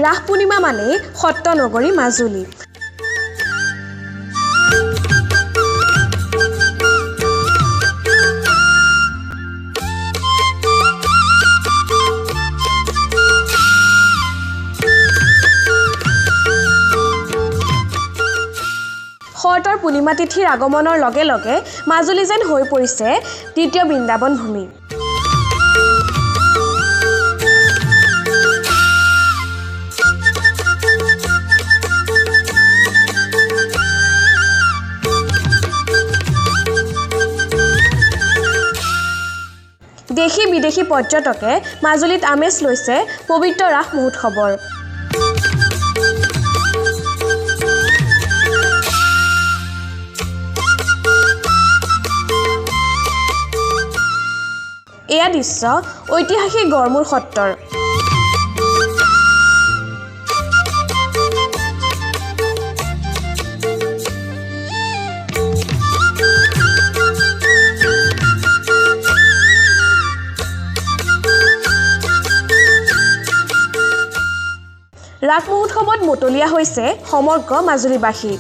ৰাস পূৰ্ণিমা মানেই সত্ৰ নগৰী মাজুলী। শৰতৰ পূৰ্ণিমা তিথিৰ আগমনৰ লগে লগে মাজুলী যেন হৈ পৰিছে দ্বিতীয় বৃন্দাবন ভূমি। দেশী বিদেশী পৰ্যটকে মাজুলীত আমেজ লৈছে পবিত্ৰ ৰাস মহোৎসৱৰ। এয়া দৃশ্য ঐতিহাসিক গড়মূৰ সত্ৰৰ। ৰাস মহোৎসৱত মতলীয়া হৈছে সমগ্ৰ মাজুলীবাসী।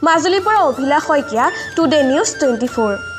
মাজুলীৰ পৰা অভিলাষ শইকীয়া, টুডে নিউজ 24।